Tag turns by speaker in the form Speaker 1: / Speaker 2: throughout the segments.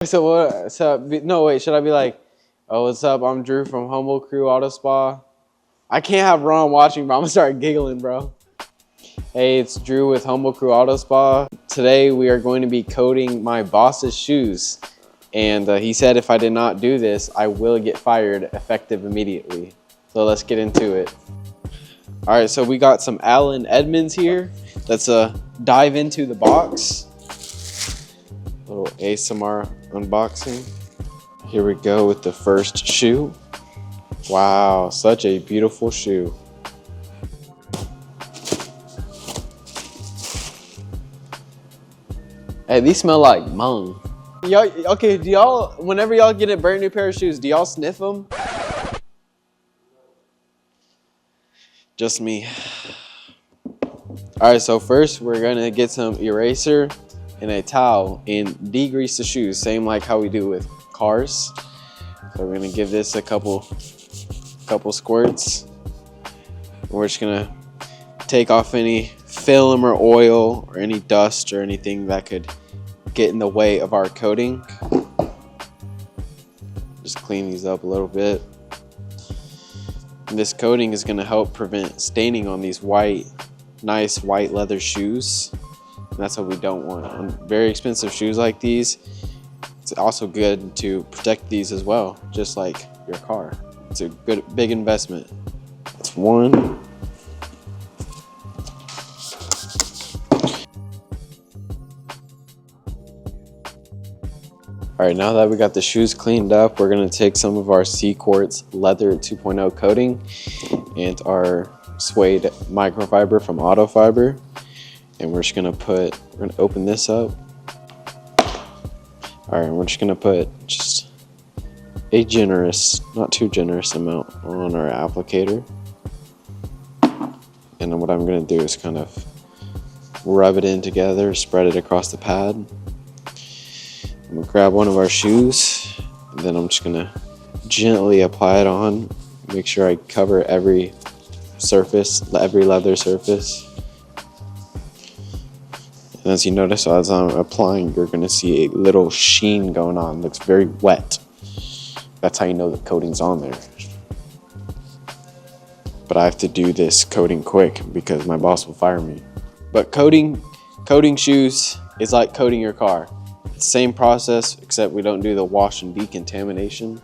Speaker 1: So what? So no, wait. Should I be like, "Oh, what's up? I'm Drew from Humble Crew Auto Spa." I can't have Ron watching, bro. I'm gonna start giggling, bro. Hey, it's Drew with Humble Crew Auto Spa. Today we are going to be coating my boss's shoes, and he said if I did not do this, I will get fired effective immediately. So let's get into it. All right, so we got some Allen Edmonds here. Let's dive into the box. Little ASMR unboxing. Here we go with the first shoe. Wow, such a beautiful shoe. Hey, these smell like mung. Y'all, okay, do y'all, whenever y'all get a brand new pair of shoes, do y'all sniff them? Just me. All right, so first we're gonna get some eraser and a towel and degrease the shoes, same like how we do with cars. So we're gonna give this a couple squirts. We're just gonna take off any film or oil or any dust or anything that could get in the way of our coating. Just clean these up a little bit. And this coating is gonna help prevent staining on these nice white leather shoes. That's what we don't want. On very expensive shoes like these, it's also good to protect these as well, just like your car. It's a good, big investment. That's one. All right, now that we got the shoes cleaned up, we're gonna take some of our C-Quartz Leather 2.0 coating and our suede microfiber from Auto Fiber. And we're gonna open this up. All right, we're just gonna put just a generous, not too generous amount on our applicator. And then what I'm gonna do is kind of rub it in together, spread it across the pad. I'm gonna grab one of our shoes, and then I'm just gonna gently apply it on. Make sure I cover every surface, every leather surface. And as you notice, as I'm applying, you're gonna see a little sheen going on. It looks very wet. That's how you know the coating's on there. But I have to do this coating quick because my boss will fire me. But coating shoes is like coating your car. It's the same process, except we don't do the wash and decontamination.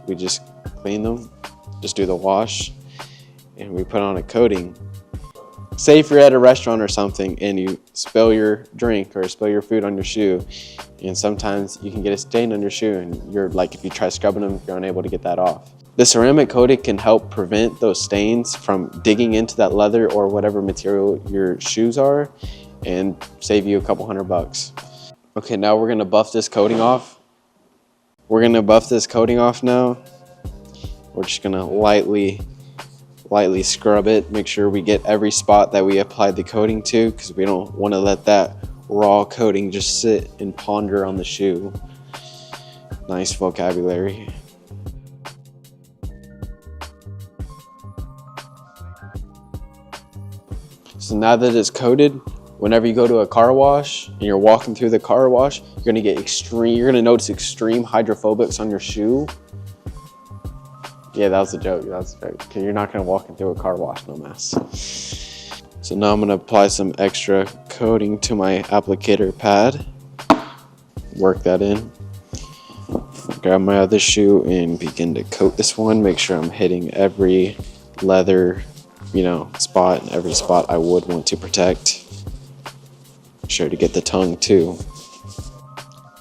Speaker 1: We just clean them, just do the wash, and we put on a coating. Say if you're at a restaurant or something and you spill your drink or spill your food on your shoe, and sometimes you can get a stain on your shoe, and you're like, if you try scrubbing them, you're unable to get that off. The ceramic coating can help prevent those stains from digging into that leather or whatever material your shoes are and save you a couple $100. Okay, now we're gonna buff this coating off. We're gonna buff this coating off now. We're just gonna lightly scrub it, make sure we get every spot that we applied the coating to, because we don't want to let that raw coating just sit and ponder on the shoe. Nice vocabulary. So now that it's coated, whenever you go to a car wash and you're walking through the car wash, you're gonna notice extreme hydrophobics on your shoe. Yeah, that was a joke. That's right. Because you're not gonna walk into a car wash, no mess. So now I'm gonna apply some extra coating to my applicator pad. Work that in. Grab my other shoe and begin to coat this one. Make sure I'm hitting every leather, spot, and every spot I would want to protect. Make sure to get the tongue too.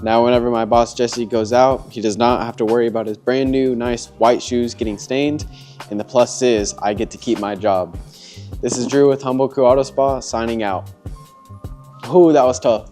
Speaker 1: Now whenever my boss Jesse goes out, he does not have to worry about his brand new nice white shoes getting stained, and the plus is I get to keep my job. This is Drew with Humble Crew Auto Spa signing out. Oh, that was tough.